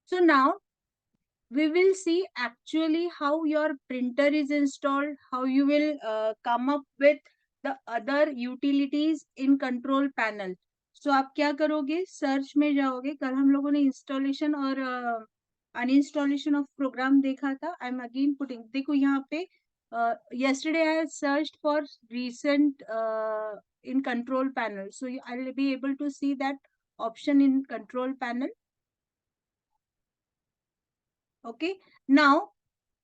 So now we will see actually how your printer is installed, how you will come up with the other utilities in control panel. So आप क्या करोगे, search में जाओगे. कल हम लोगों ने इंस्टॉलेशन और अनइंस्टॉलेशन ऑफ प्रोग्राम देखा था. आई एम अगेन पुटिंग, देखो यहाँ पे yesterday I searched for recent in control panel, so I will be able to see that option in control panel. Okay, now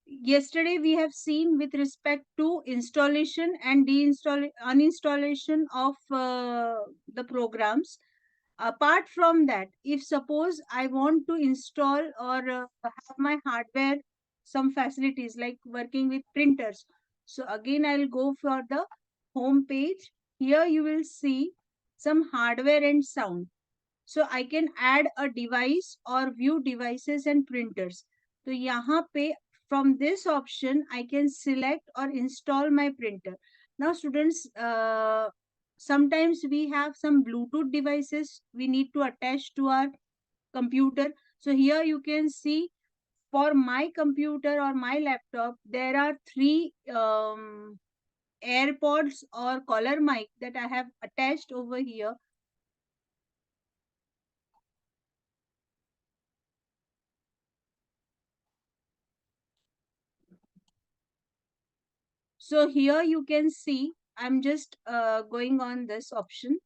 yesterday we have seen with respect to installation and uninstallation of the programs. Apart from that, if suppose I want to install or have my hardware some facilities like working with printers, so again I'll go for the home page. Here you will see some hardware and sound. So I can add a device or view devices and printers. तो यहाँ पे from this option I can select or install my printer. Now students, sometimes we have some Bluetooth devices we need to attach to our computer. So here you can see for my computer or my laptop there are three AirPods or collar mic that I have attached over here. So here you can see I'm just going on this option,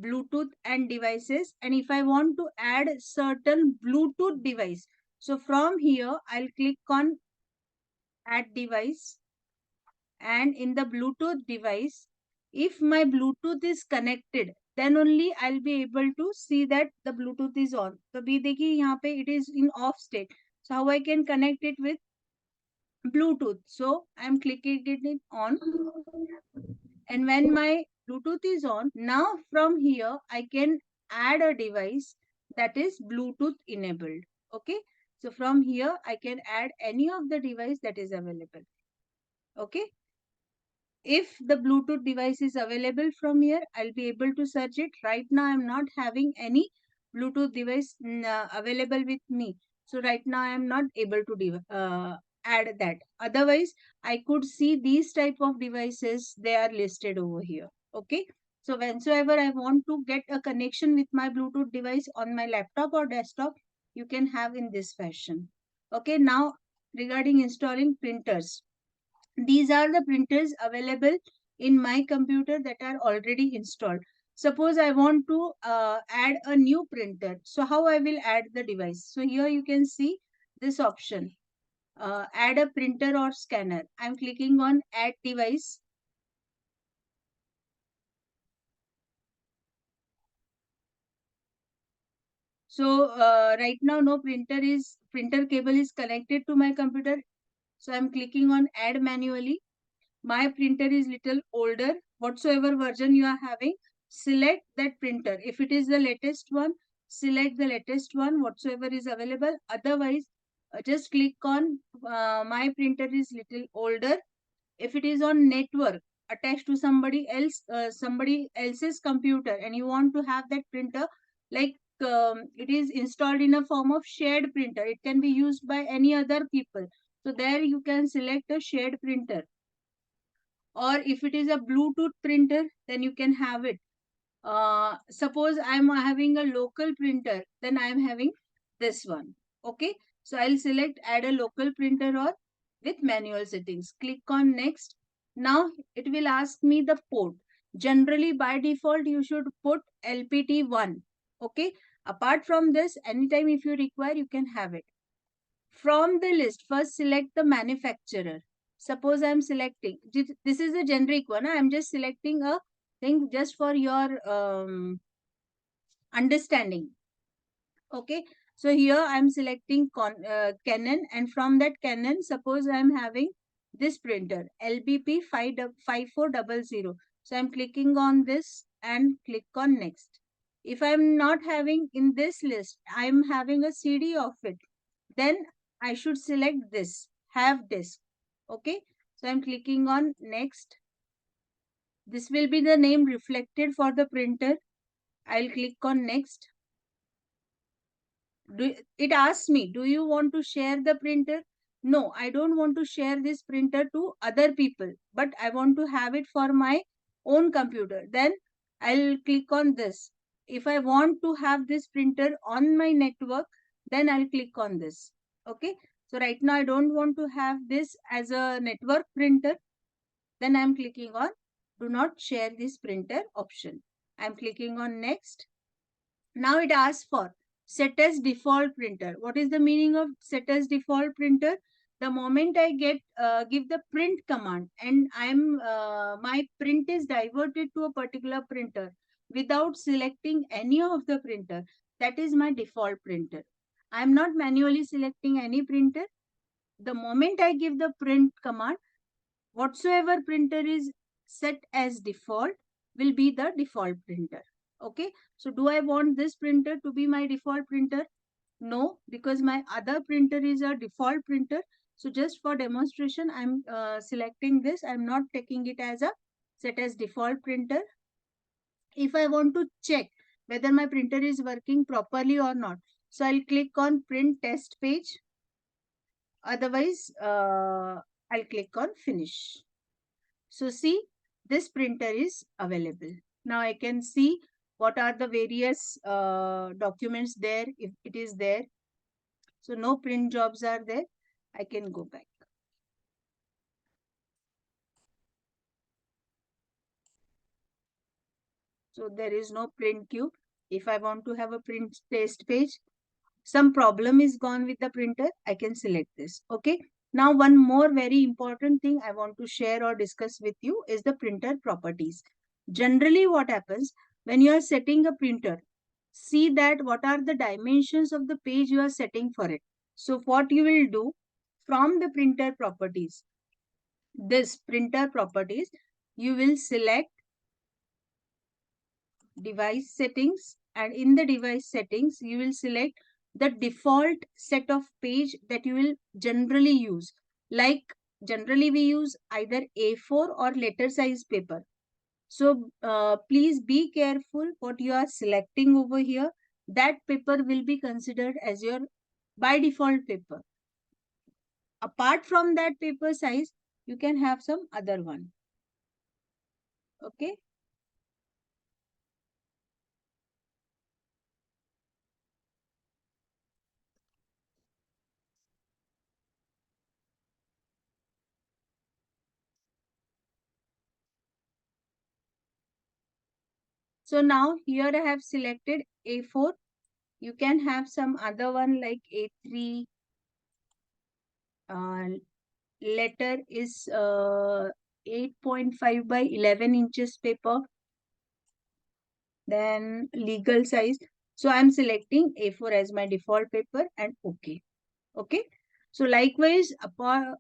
Bluetooth and devices. And if I want to add certain Bluetooth device, so from here I'll click on add device. And in the Bluetooth device, if my Bluetooth is connected, then only I'll be able to see that the Bluetooth is on. So अभी देखिए यहाँ पे it is in off state. So how I can connect it with Bluetooth? So I'm clicking it on. And when my Bluetooth is on, now from here I can add a device that is Bluetooth enabled. Okay. So from here I can add any of the device that is available. Okay. If the Bluetooth device is available from here, I'll be able to search it. Right now I'm not having any Bluetooth device available with me. So right now I'm not able to add that. Otherwise, I could see these type of devices, they are listed over here. Okay. So whensoever I want to get a connection with my Bluetooth device on my laptop or desktop, you can have in this fashion. Okay. Now regarding installing printers, these are the printers available in my computer that are already installed. Suppose I want to add a new printer. So how I will add the device? So here you can see this option, add a printer or scanner. I'm clicking on add device. So right now no printer cable is connected to my computer. So I'm clicking on add manually. My printer is little older. Whatsoever version you are having, select that printer. If it is the latest one, select the latest one, whatsoever is available. Otherwise, just click on my printer is little older. If it is on network attached to somebody else's computer, and you want to have that printer, like it is installed in a form of shared printer, it can be used by any other people. So there you can select a shared printer. Or if it is a Bluetooth printer, then you can have it. Suppose I'm having a local printer, then I'm having this one. Okay. So I'll select add a local printer or with manual settings. Click on next. Now it will ask me the port. Generally by default, you should put LPT1. Okay. Apart from this, anytime if you require, you can have it. From the list, first select the manufacturer. Suppose I'm selecting, this is a generic one. I'm just selecting a thing just for your understanding. Okay. So here I'm selecting Canon, and from that Canon, suppose I'm having this printer LBP 5400. So I'm clicking on this and click on next. If I'm not having in this list, I'm having a CD of it, then I should select this, have disk. Okay. So I'm clicking on next. This will be the name reflected for the printer. I'll click on next. It asks me, do you want to share the printer? No, I don't want to share this printer to other people, but I want to have it for my own computer. Then I'll click on this. If I want to have this printer on my network, then I'll click on this. Okay. So right now I don't want to have this as a network printer. Then I'm clicking on do not share this printer option. I'm clicking on next. Now it asks for set as default printer. What is the meaning of set as default printer? The moment I give the print command and my print is diverted to a particular printer without selecting any of the printer, that is my default printer. I am not manually selecting any printer. The moment I give the print command, whatsoever printer is set as default will be the default printer. Okay. So do I want this printer to be my default printer? No, because my other printer is a default printer. So just for demonstration, I'm selecting this. I'm not taking it as a set as default printer. If I want to check whether my printer is working properly or not, so I'll click on print test page. Otherwise, I'll click on finish. So see, this printer is available. Now I can see what are the various documents there if it is there. So no print jobs are there. I can go back. So there is no print queue. If I want to have a print test page, some problem is gone with the printer, I can select this. Okay. Now one more very important thing I want to share or discuss with you is the printer properties. Generally what happens when you are setting a printer, see that what are the dimensions of the page you are setting for it. So what you will do from the printer properties, this printer properties, you will select device settings, and in the device settings you will select the default set of page that you will generally use. Like generally we use either A4 or letter size paper. So please be careful what you are selecting over here. That paper will be considered as your by default paper. Apart from that paper size, you can have some other one. Okay. So now here I have selected A4. You can have some other one like A3. Letter is 8.5 by 11 inches paper. Then legal size. So I'm selecting A4 as my default paper and OK. Okay. So likewise,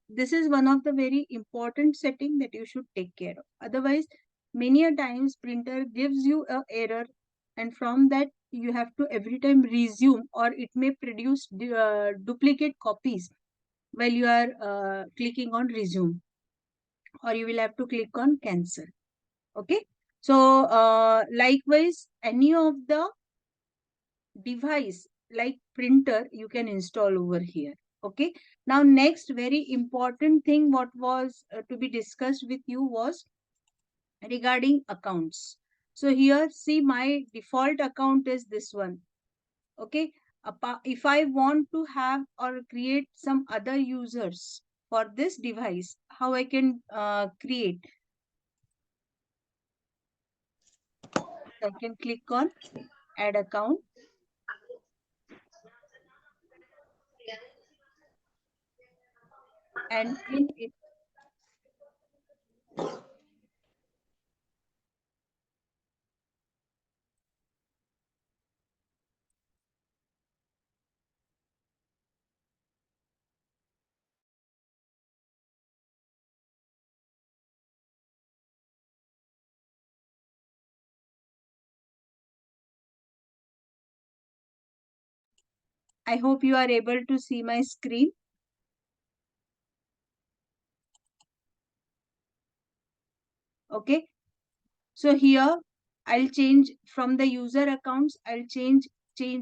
this is one of the very important setting that you should take care of. Otherwise, many a times printer gives you a error, and from that you have to every time resume, or it may produce duplicate copies while you are clicking on resume, or you will have to click on cancel. Okay. So likewise, any of the device like printer you can install over here. Okay. Now next very important thing what was to be discussed with you was regarding accounts. So here see my default account is this one. Okay. If I want to have or create some other users for this device, how I can create? I can click on add account, and in it I hope you are able to see my screen. Okay. So here I'll change from the user accounts, I'll change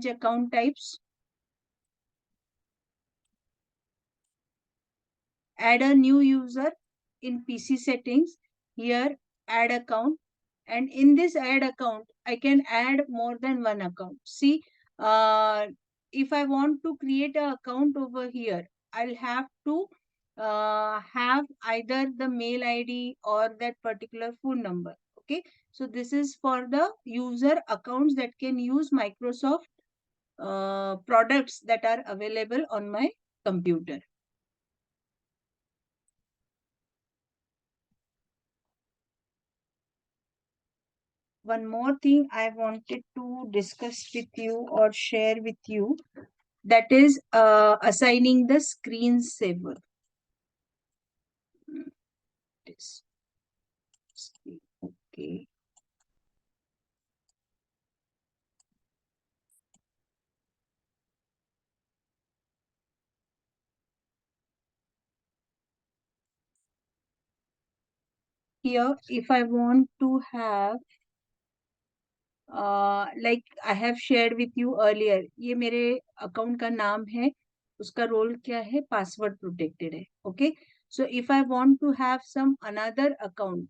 account types. add a new user in PC settings. Here, add account. And in this add account, I can add more than one account. See, uh, if I want to create an account over here, I'll have to have either the mail ID or that particular phone number. Okay. So this is for the user accounts that can use Microsoft products that are available on my computer. One more thing I wanted to discuss with you or share with you, that is assigning the screensaver. This. Okay. Here, if I want to have like I have shared with you earlier, ये मेरे account का नाम है, उसका role क्या है, password protected है. Okay. So if I want to have some another account,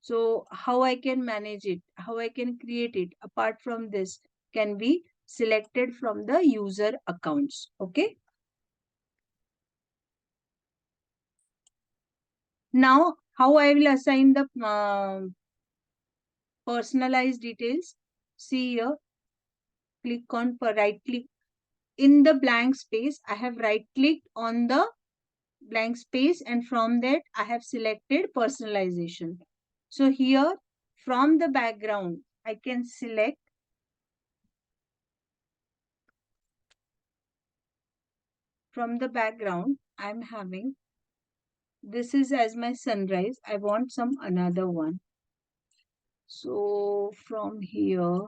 so how I can manage it, how I can create it apart from this can be selected from the user accounts. Okay. Now, how I will assign the personalized details. See here, click on right click in the blank space. I have right clicked on the blank space, and from that I have selected personalization. So here from the background, I can select from the background. I'm having this is as my sunrise. I want some another one. So from here,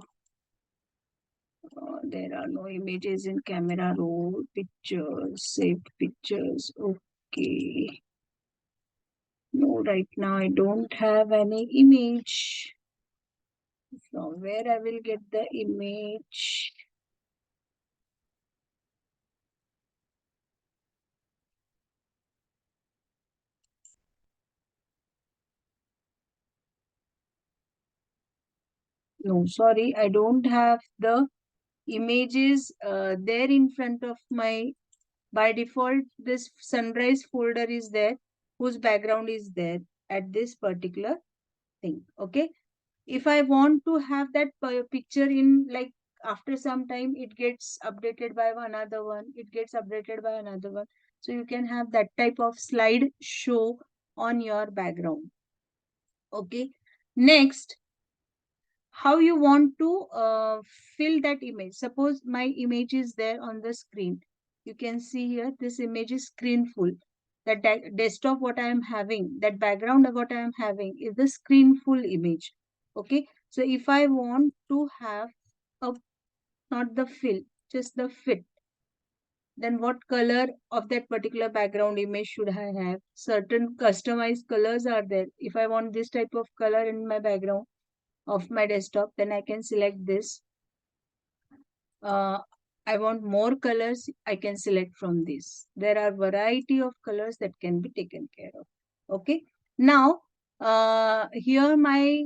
there are no images in camera roll, pictures, saved pictures. Okay. No, right now I don't have any image. From where I will get the image? No, sorry, I don't have the images there in front of my, by default, this sunrise folder is there, whose background is there at this particular thing. Okay. If I want to have that picture in like after some time, it gets updated by another one, it gets updated by another one. So you can have that type of slide show on your background. Okay. Next, how you want to fill that image. Suppose my image is there on the screen. You can see here, this image is screen full. That desktop what I am having, that background of what I am having is the screen full image. Okay. So if I want to have a, not the fill, just the fit, then what color of that particular background image should I have? Certain customized colors are there. If I want this type of color in my background of my desktop, then I can select this. I want more colors, I can select from this. There are variety of colors that can be taken care of. Okay. Now, here my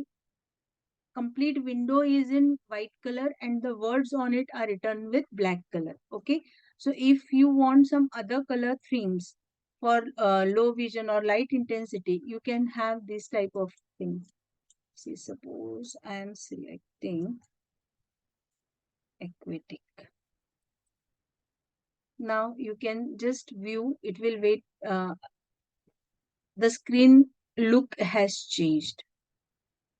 complete window is in white color and the words on it are written with black color. Okay. So if you want some other color themes for low vision or light intensity, you can have this type of thing. See, suppose I am selecting aquatic. Now you can just view, it will wait, the screen look has changed.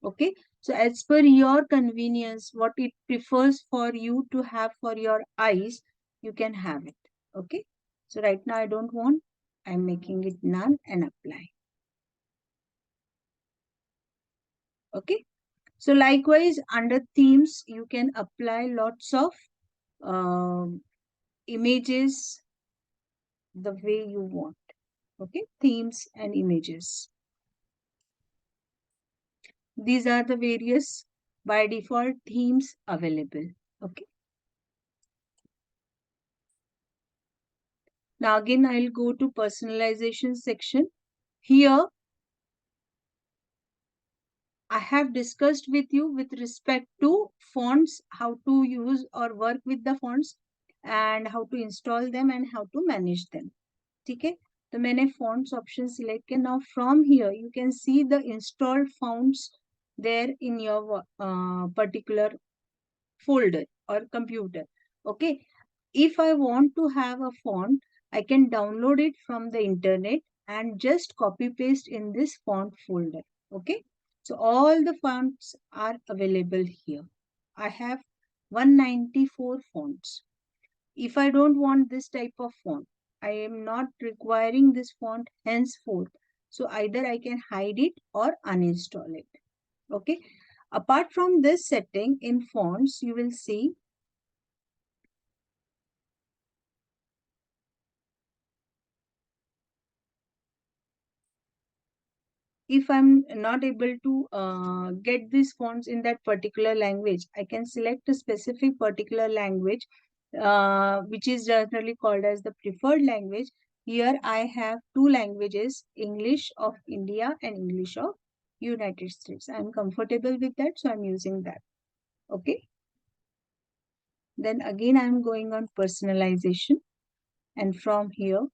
Okay. So as per your convenience, what it prefers for you to have for your eyes, you can have it. Okay. So right now I don't want, I'm making it none and apply. Okay. So likewise, under themes, you can apply lots of images the way you want. Okay. Themes and images. These are the various by default themes available. Okay. Now again, I'll go to personalization section. Here, I have discussed with you with respect to fonts, how to use or work with the fonts and how to install them and how to manage them. Okay, तो मैंने fonts option select किया. Now from here you can see the installed fonts there in your particular folder or computer. Okay, if I want to have a font, I can download it from the internet and just copy paste in this font folder. Okay, so all the fonts are available here. I have 194 fonts. If I don't want this type of font, I am not requiring this font henceforth. So either I can hide it or uninstall it. Okay. Apart from this setting in fonts, you will see if I'm not able to get these fonts in that particular language, I can select a specific particular language, which is generally called as the preferred language. Here I have two languages, English of India and English of United States. I'm comfortable with that, so I'm using that. Okay. Then again, I'm going on personalization. And from here,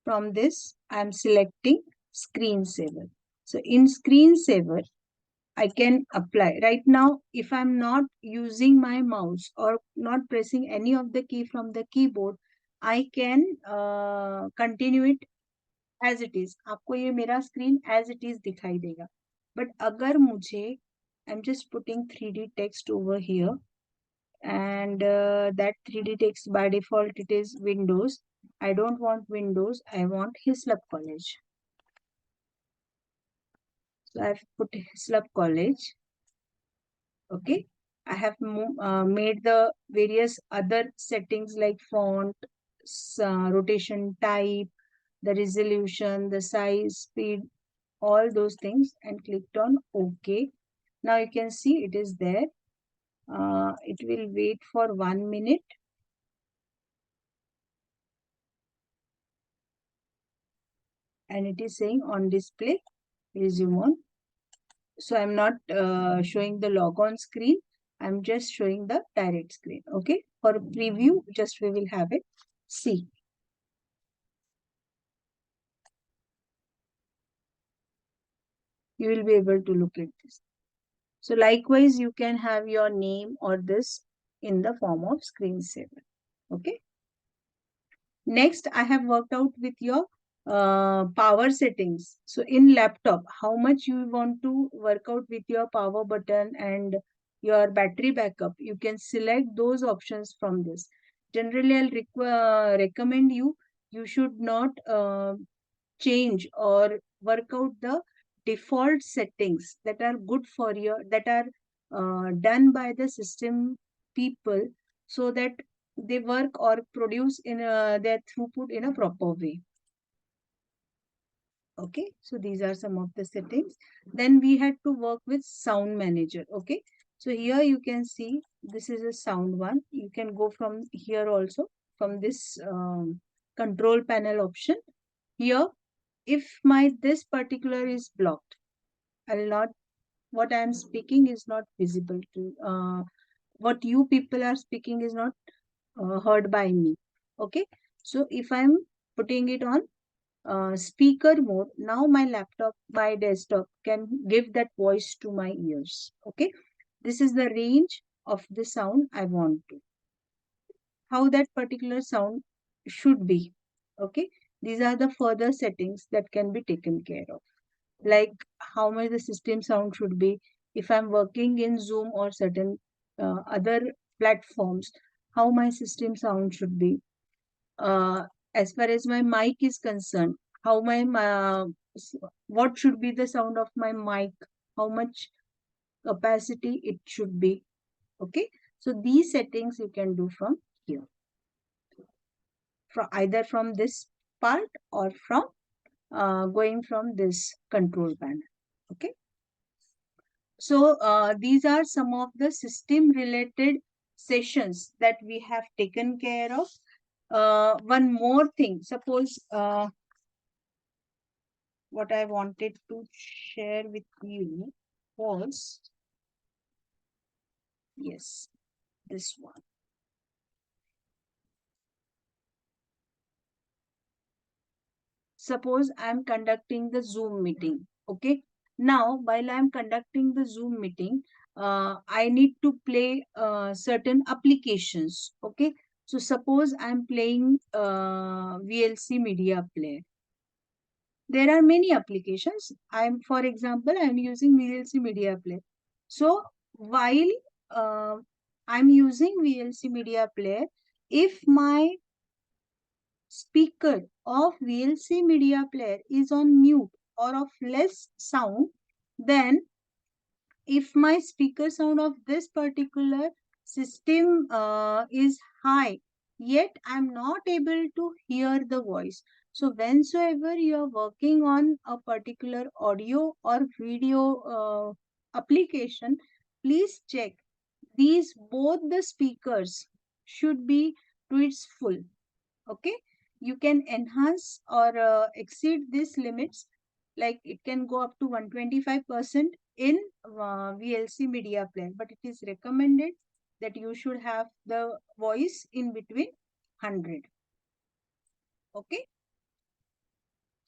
from this, I'm selecting screensaver. So in screensaver, I can apply. Right now, if I'm not using my mouse or not pressing any of the key from the keyboard, I can continue it as it is. आपको ये मेरा screen as it is दिखाई देगा. But अगर मुझे, I'm just putting 3D text over here, and that 3D text by default it is Windows. I don't want Windows. I want Hislop College. So I've put Hislop College. Okay, I have made the various other settings like font, rotation type, the resolution, the size, speed, all those things, and clicked on OK. Now you can see it is there. It will wait for 1 minute. And it is saying on display, resume on. So I'm not showing the logon screen. I'm just showing the direct screen. Okay. For preview, just we will have it. See. You will be able to look at this. So likewise, you can have your name or this in the form of screensaver. Okay. Next, I have worked out with your power settings. So in laptop, how much you want to work out with your power button and your battery backup, you can select those options from this. Generally, I'll recommend you should not change or work out the default settings that are good for your, that are done by the system people, so that they work or produce in their throughput in a proper way. Okay, so these are some of the settings. Then we had to work with sound manager. Okay, so here you can see this is a sound one. You can go from here also, from this control panel option. Here, if my this particular is blocked, I'll not, what I am speaking is not visible to what you people are speaking is not heard by me. Okay, so if I'm putting it on speaker mode, now my laptop, my desktop can give that voice to my ears. Okay, this is the range of the sound I want to, how that particular sound should be. Okay, these are the further settings that can be taken care of, like how much the system sound should be. If I'm working in Zoom or certain other platforms, how my system sound should be. As far as my mic is concerned, how what should be the sound of my mic, how much capacity it should be. Okay, so these settings you can do from here, from either from this part or from going from this control panel. Okay. So these are some of the system related sessions that we have taken care of. One more thing, suppose what I wanted to share with you was, yes, this one. Suppose I'm conducting the Zoom meeting. Okay. Now, while I'm conducting the Zoom meeting, I need to play certain applications. Okay. So suppose I'm playing VLC media player. There are many applications. For example, I'm using VLC media player. So while uh, I'm using VLC media player, if my speaker of VLC media player is on mute or of less sound, then if my speaker sound of this particular system is high, yet I'm not able to hear the voice. So whensoever you are working on a particular audio or video application, please check these both the speakers should be to its full. Okay, you can enhance or exceed these limits, like it can go up to 125% in VLC media player, but it is recommended that you should have the voice in between 100. Okay,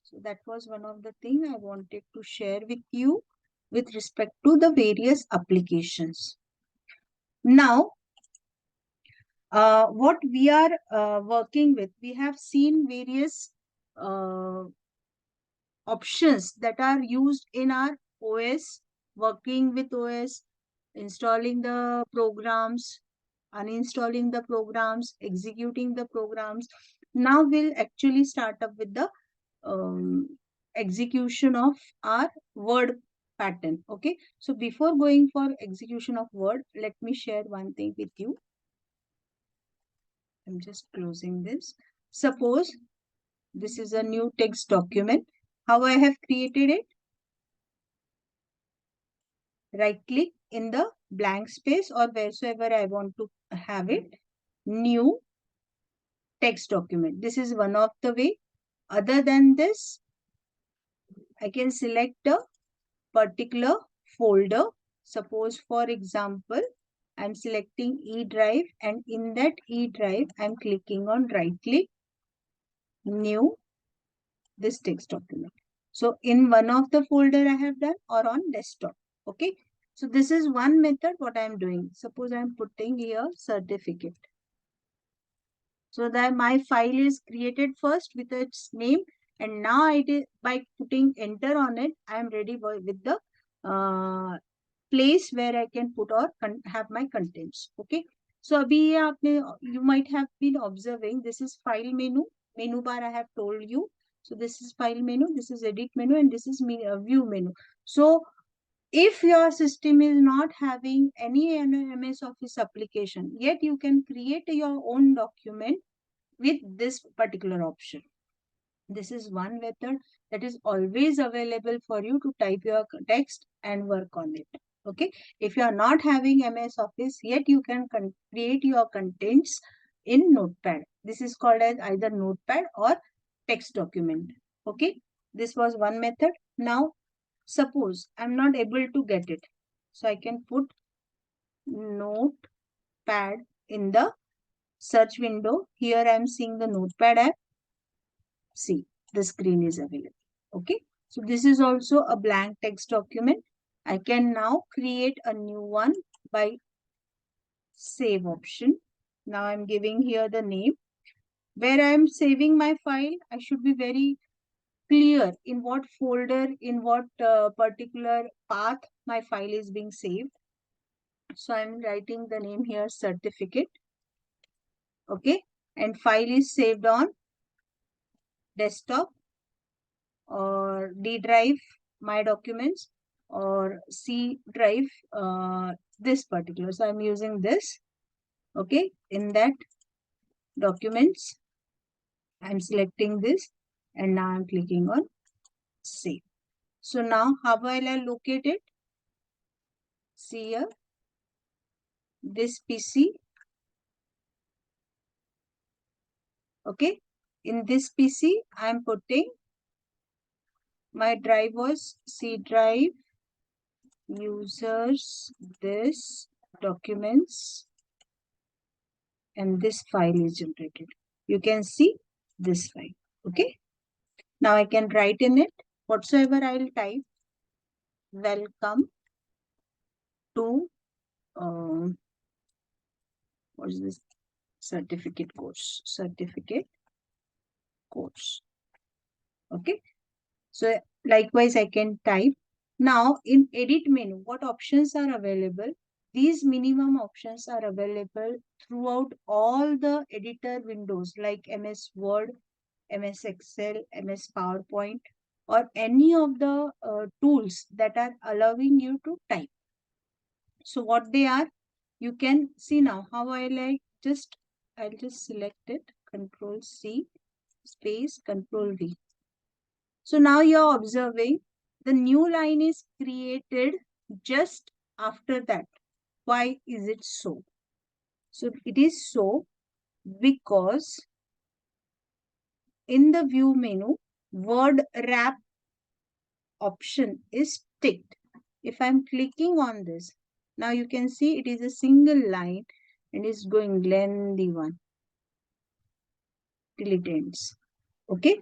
so that was one of the thing I wanted to share with you with respect to the various applications. Now what we are working with, we have seen various options that are used in our OS, working with OS, installing the programs, uninstalling the programs, executing the programs. Now we'll actually start up with the execution of our word pattern. Okay, so before going for execution of word, let me share one thing with you. I'm just closing this. Suppose this is a new text document. How I have created it? Right click in the blank space or wheresoever I want to have it. New text document. This is one of the way. Other than this, I can select a particular folder. Suppose, for example, I'm selecting E drive, and in that E drive, I'm clicking on right click, new, this text document. So in one of the folder I have done or on desktop. Okay. So this is one method what I'm doing. Suppose I'm putting here certificate. So that my file is created first with its name, and now it is by putting enter on it, I am ready with the place where I can put or have my contents. Okay. So you might have been observing, this is file menu bar I have told you. So this is file menu, this is edit menu, and this is view menu. So if your system is not having any MS Office application, yet you can create your own document with this particular option. This is one method that is always available for you to type your text and work on it. Okay. If you are not having MS Office, yet you can create your contents in Notepad. This is called as either Notepad or text document. Okay. This was one method. Now, suppose I'm not able to get it. So I can put Notepad in the search window. Here I am seeing the Notepad app. See, the screen is available. Okay. So this is also a blank text document. I can now create a new one by save option. Now I'm giving here the name. Where I'm saving my file, I should be very clear in what folder, in what particular path my file is being saved. So I'm writing the name here, certificate. Okay. And file is saved on desktop or D drive, my documents, or C drive, this particular. So I'm using this. Okay. In that documents. I'm selecting this and now I'm clicking on save. So now how will I locate it? See here, this PC. Okay. In this PC, I'm putting my drive was C drive, users, this, documents, and this file is generated. You can see this file. Okay. Now I can write in it whatsoever I'll type. Welcome to what is this? Certificate course. Certificate course. Okay. So likewise, I can type. Now in edit menu, what options are available? These minimum options are available throughout all the editor windows like MS Word, MS Excel, MS PowerPoint, or any of the tools that are allowing you to type. So what they are, you can see now how I'll just select it, Control C, space, Control V. So now you're observing the new line is created just after that. Why is it so? So it is so because in the view menu, word wrap option is ticked. If I'm clicking on this, now you can see it is a single line and is going lengthy one till it ends. Okay.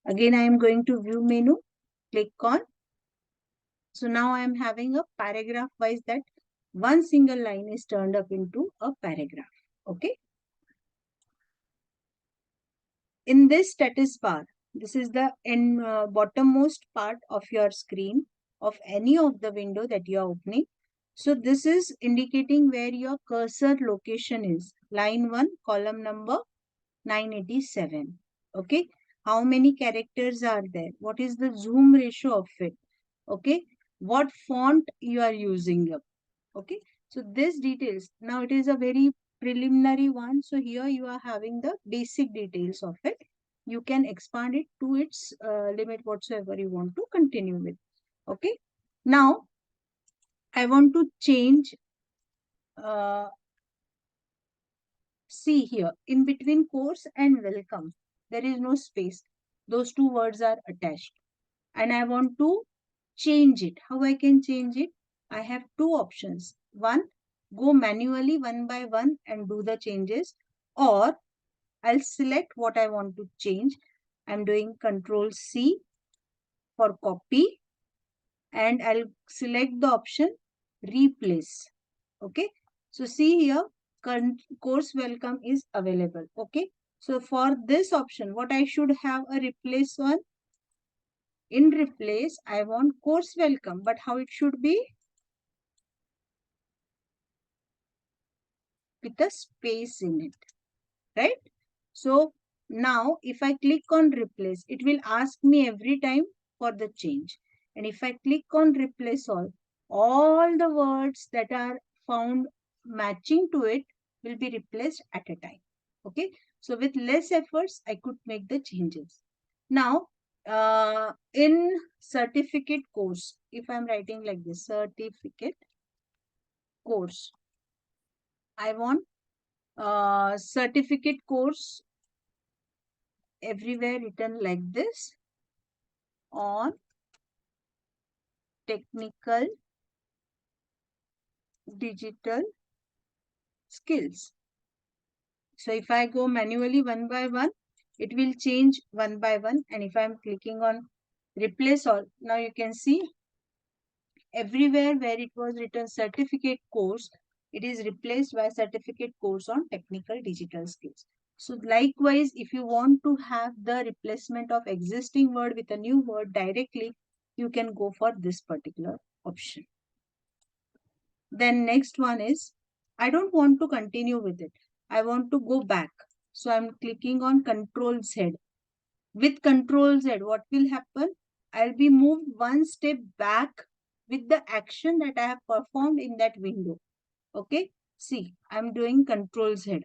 Again, I am going to view menu, click on. So now I am having a paragraph wise that one single line is turned up into a paragraph. Okay. In this status bar, this is the bottommost part of your screen of any of the window that you are opening. So this is indicating where your cursor location is. Line 1, column number 987. Okay. How many characters are there? What is the zoom ratio of it? Okay. What font you are using up? Okay. So this details, now it is a very preliminary one. So here you are having the basic details of it. You can expand it to its limit whatsoever you want to continue with. Okay. Now I want to change, see here in between course and welcome, there is no space. Those two words are attached and I want to change it. How I can change it? I have two options. One, go manually one by one and do the changes, or I'll select what I want to change. I'm doing Control C for copy and I'll select the option replace. Okay. So see here, course welcome is available. Okay. So for this option, what I should have a replace one. In replace, I want course welcome, but how it should be? With a space in it, right? So now if I click on replace, it will ask me every time for the change. And if I click on replace all the words that are found matching to it will be replaced at a time. Okay. So with less efforts, I could make the changes. Now, in certificate course, if I'm writing like this, certificate course, I want certificate course everywhere written like this on technical digital skills. So if I go manually one by one, it will change one by one. And if I'm clicking on replace all, now you can see everywhere where it was written certificate course, it is replaced by certificate course on technical digital skills. So likewise, if you want to have the replacement of existing word with a new word directly, you can go for this particular option. Then next one is, I don't want to continue with it. I want to go back. So I'm clicking on Control Z. With Control Z, what will happen? I'll be moved one step back with the action that I have performed in that window. Okay. See, I'm doing Control Z.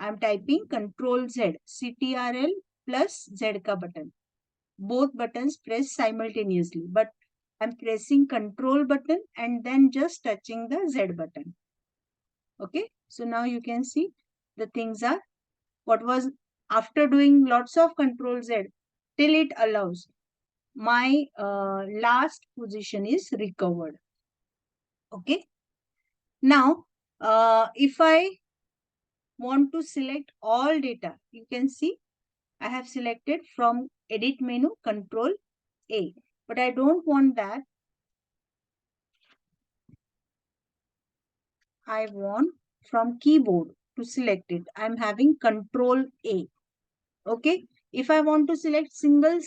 I'm typing Control Z, CTRL plus Z ka button. Both buttons press simultaneously, but I'm pressing Control button and then just touching the Z button. Okay, so now you can see the things are what was after doing lots of Control Z till it allows my last position is recovered. Okay, now if I want to select all data, you can see I have selected from edit menu Control A, but I don't want that. I want from keyboard to select it. I'm having Control A. Okay. If I want to select single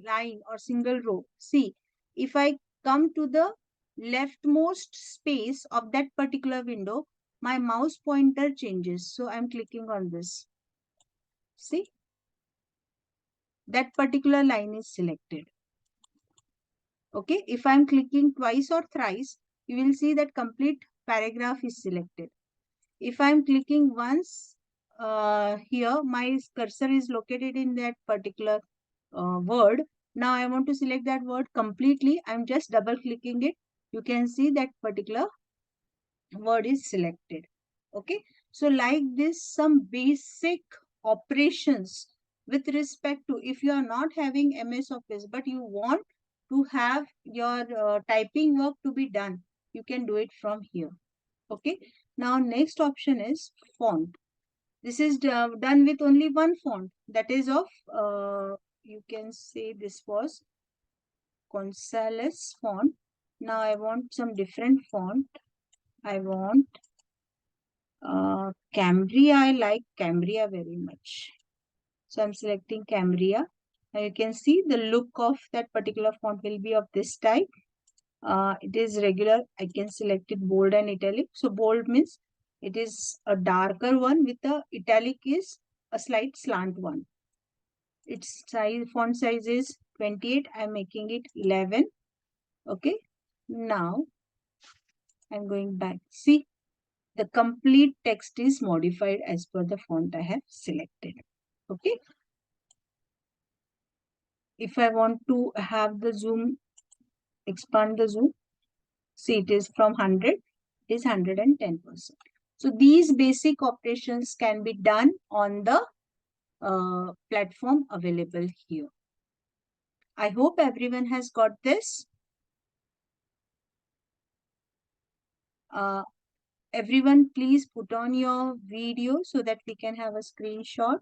line or single row, see, if I come to the leftmost space of that particular window, my mouse pointer changes. So I'm clicking on this. See, that particular line is selected. Okay. If I'm clicking twice or thrice, you will see that complete paragraph is selected. If I'm clicking once here, my cursor is located in that particular word. Now I want to select that word completely. I'm just double clicking it. You can see that particular word is selected. Okay. So like this, some basic operations with respect to if you are not having MS Office, but you want to have your typing work to be done, you can do it from here. Okay. Now next option is font. This is done with only one font, that is of you can say this was Gonzalez font. Now I want some different font. I want Cambria. I like Cambria very much. So I'm selecting Cambria. Now you can see the look of that particular font will be of this type. It is regular. I can select it bold and italic. So bold means it is a darker one with the italic is a slight slant one. Its size, font size is 28. I'm making it 11. Okay. Now I'm going back. See, the complete text is modified as per the font I have selected. Okay. If I want to have the zoom, expand the zoom, see it is from 100, it is 110%. So these basic operations can be done on the platform available here. I hope everyone has got this. Everyone please put on your video so that we can have a screenshot.